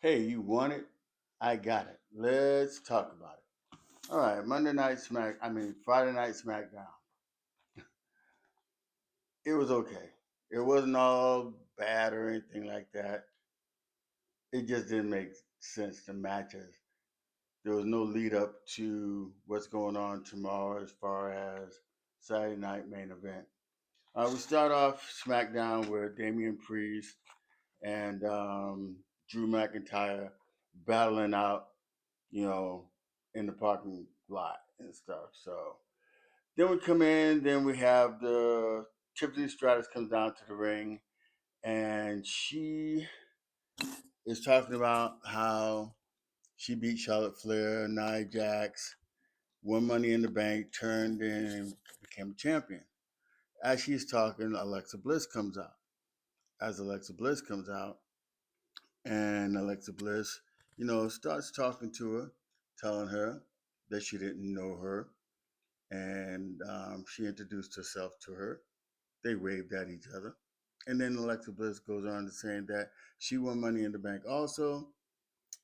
Hey, you want it? I got it. Let's talk about it. All right, Friday night SmackDown. It was okay. It wasn't all bad or anything like that. It just didn't make sense, the matches. There was no lead up to what's going on tomorrow as far as Saturday night main event. We start off SmackDown with Damian Priest and Drew McIntyre battling out, you know, in the parking lot and stuff. So then we come in, then we have the Tiffany Stratus comes down to the ring, and she is talking about how she beat Charlotte Flair, Nia Jax, won Money in the Bank, turned in, and became a champion. As she's talking, Alexa Bliss comes out. As Alexa Bliss comes out, and Alexa Bliss, starts talking to her, telling her that she didn't know her, and she introduced herself to her. They waved at each other. And then Alexa Bliss goes on to saying that she won Money in the Bank also.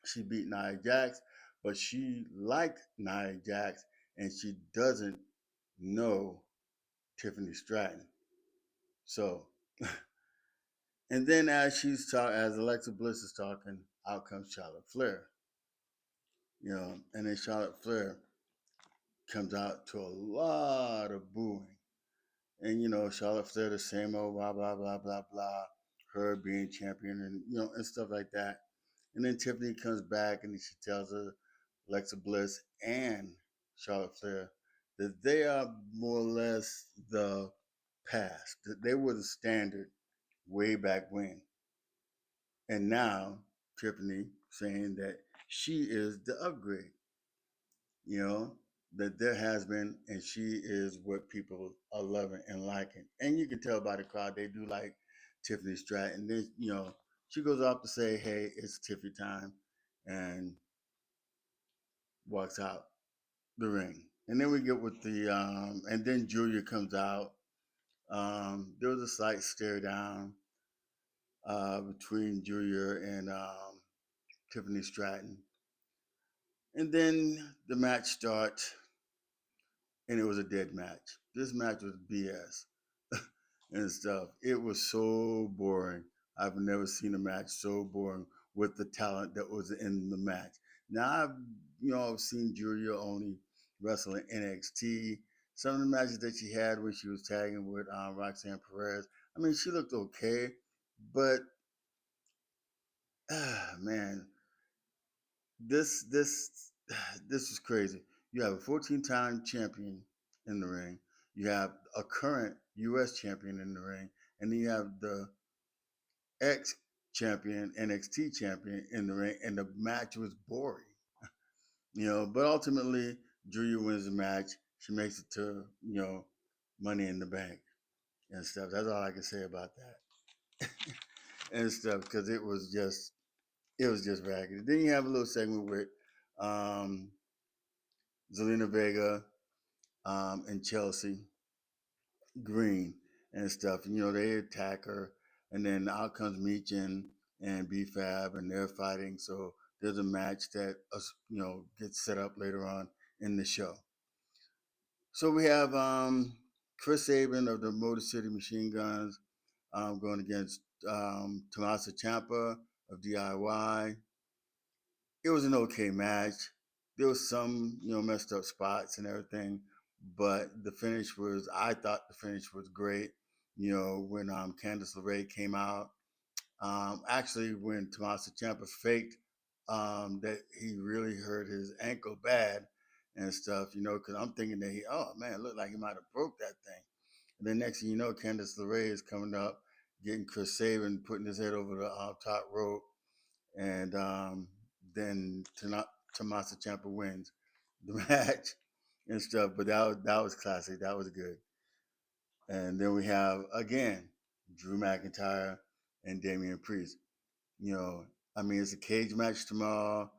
She beat Nia Jax, but she liked Nia Jax and she doesn't know Tiffany Stratton. So, and then as Alexa Bliss is talking, out comes Charlotte Flair, and then Charlotte Flair comes out to a lot of booing. And Charlotte Flair the same old blah blah blah blah blah, her being champion and and stuff like that. And then Tiffany comes back and she tells her Alexa Bliss and Charlotte Flair that they are more or less the past. That they were the standard way back when. And now Tiffany saying that she is the upgrade. you know, that there has been, and she is what people are loving and liking. And you can tell by the crowd, they do like Tiffany Stratton. Then, she goes off to say, hey, it's Tiffany time, and walks out the ring. And then we get with and then Julia comes out. There was a slight stare down between Julia and Tiffany Stratton. And then the match starts, and it was a dead match. This match was BS and stuff. It was so boring. I've never seen a match so boring with the talent that was in the match. Now I've seen Julia only wrestle in NXT. Some of the matches that she had when she was tagging with Roxanne Perez, I mean, she looked okay, but man, this this is crazy. You have a 14-time champion in the ring. You have a current U.S. champion in the ring, and then you have the ex champion, NXT champion in the ring, and the match was boring. But ultimately, Julia wins the match. She makes it to Money in the Bank and stuff. That's all I can say about that and stuff because it was just raggedy. Then you have a little segment with um, Zelina Vega and Chelsea Green and stuff. They attack her, and then out comes Meechin and B-Fab, and they're fighting. So there's a match that gets set up later on in the show. So we have Chris Sabin of the Motor City Machine Guns going against Tommaso Ciampa of DIY. It was an okay match. There was some, messed up spots and everything, but I thought the finish was great. When Candice LeRae came out, actually when Tommaso Ciampa faked that he really hurt his ankle bad and stuff, because I'm thinking that oh man, it looked like he might have broke that thing. And then next thing you know, Candice LeRae is coming up, getting Chris Sabin, putting his head over the top rope, and then Tommaso Ciampa wins the match and stuff. But that was classic. That was good. And then we have again Drew McIntyre and Damian Priest. It's a cage match tomorrow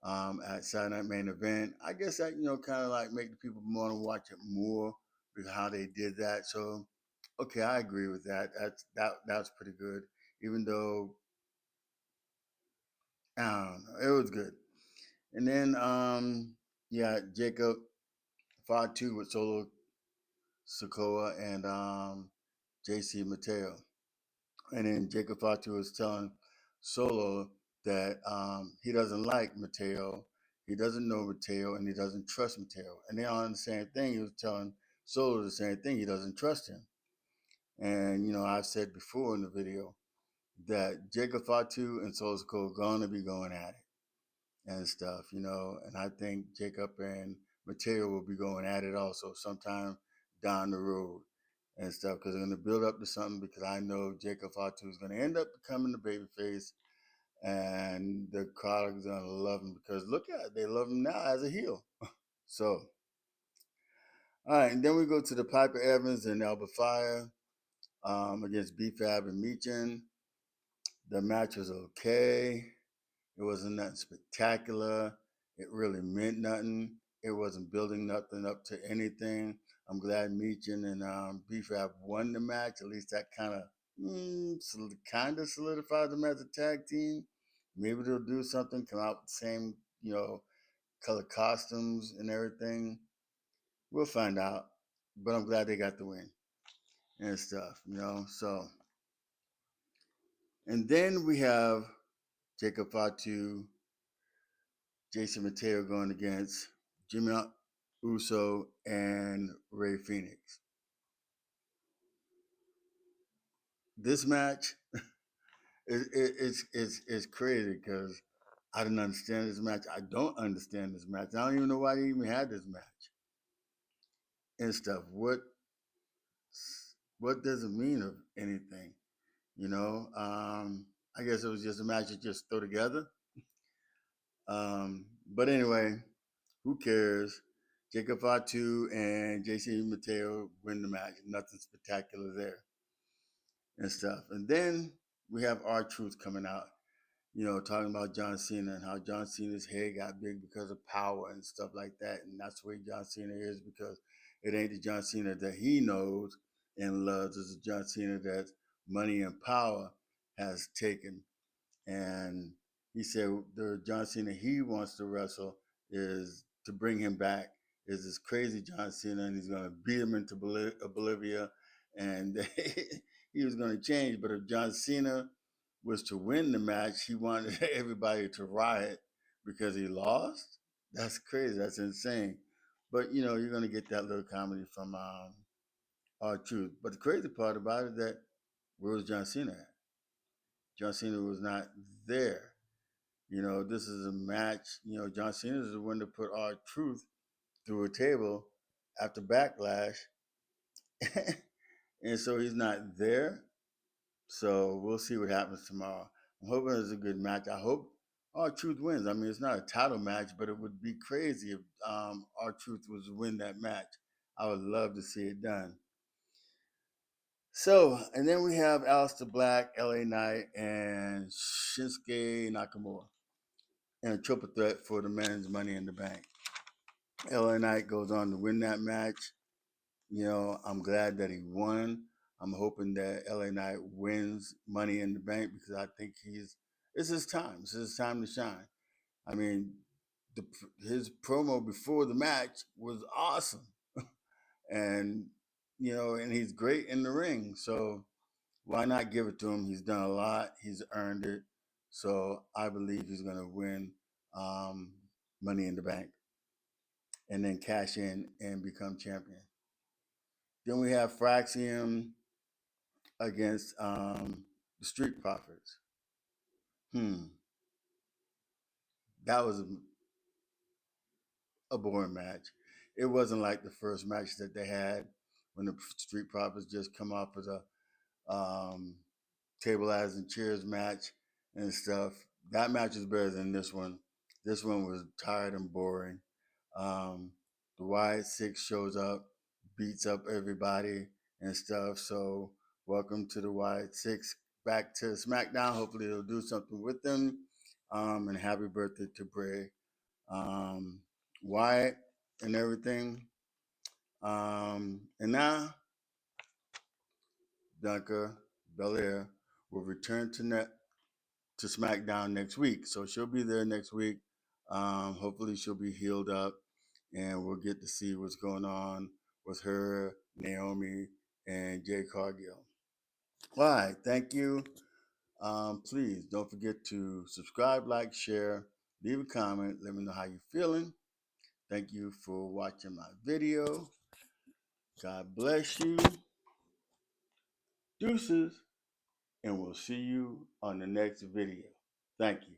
at Saturday Night Main Event. I guess that kind of like make the people want to watch it more with how they did that. So okay, I agree with that. That's pretty good. Even though I don't know. It was good. And then yeah, Jacob fought two with Solo Sokoa and JC Mateo. And then Jacob Fatu was telling Solo that he doesn't like Mateo, he doesn't know Mateo, and he doesn't trust Mateo. And they all on the same thing. He was telling Solo the same thing. He doesn't trust him. And you know, I've said before in the video that Jacob Fatu and Solo Sokoa are going to be going at it and stuff. You know, and I think Jacob and Mateo will be going at it also sometime down the road and stuff because they're going to build up to something because I know Jacob Fatu is going to end up becoming the babyface and the crowd is going to love him because look at it, they love him now as a heel. So, all right, and then we go to the Piper Evans and Alba Fire against B-Fab and Meechin. The match was okay. It wasn't nothing spectacular. It really meant nothing. It wasn't building nothing up to anything. I'm glad Meechin and B-Fab won the match. At least that kind of solidified them as a tag team. Maybe they'll do something, come out with the same, you know, color costumes and everything. We'll find out. But I'm glad they got the win and stuff, you know. So, and then we have Jacob Fatu, Jason Mateo going against Jimmy Uso and Ray Phoenix. This match is crazy because I didn't understand this match. I don't understand this match. I don't even know why they even had this match and stuff. What does it mean of anything? You know, I guess it was just a match to just throw together. But anyway, who cares? Jacob Fatu and JC Mateo win the match. Nothing spectacular there and stuff. And then we have R-Truth coming out, you know, talking about John Cena and how John Cena's head got big because of power and stuff like that. And that's the way John Cena is because it ain't the John Cena that he knows and loves. It's the John Cena that money and power has taken. And he said the John Cena he wants to wrestle is to bring him back is this crazy John Cena, and he's going to beat him into Bolivia, and he was going to change. But if John Cena was to win the match, he wanted everybody to riot because he lost. That's crazy. That's insane. But you know, you're going to get that little comedy from R-Truth. But the crazy part about it is that where was John Cena at? John Cena was not there. You know, this is a match. You know, John Cena is the one to put R-Truth through a table after Backlash, and so he's not there. So we'll see what happens tomorrow. I'm hoping it's a good match. I hope R-Truth wins. I mean, it's not a title match, but it would be crazy if R-Truth was to win that match. I would love to see it done. So, and then we have Aleister Black, LA Knight, and Shinsuke Nakamura in a triple threat for the men's Money in the Bank. LA Knight goes on to win that match. You know, I'm glad that he won. I'm hoping that LA Knight wins Money in the Bank because I think it's his time. It's his time to shine. I mean, the, his promo before the match was awesome, and you know, and he's great in the ring. So why not give it to him? He's done a lot. He's earned it. So I believe he's going to win um, Money in the Bank and then cash in and become champion. Then we have Fraxium against the Street Profits. Hmm, that was a boring match. It wasn't like the first match that they had when the Street Profits just come off as a um, table ladders and chairs match and stuff. That match is better than this one. This one was tired and boring. Um, the Wyatt Six shows up, beats up everybody and stuff. So welcome to the Wyatt Six. Back to SmackDown. Hopefully they'll do something with them. And happy birthday to Bray um, Wyatt and everything. And now Dunker Belair will return to SmackDown next week. So she'll be there next week. Hopefully she'll be healed up, and we'll get to see what's going on with her, Naomi, and Jay Cargill. All right, thank you. Please don't forget to subscribe, like, share, leave a comment. Let me know how you're feeling. Thank you for watching my video. God bless you. Deuces. And we'll see you on the next video. Thank you.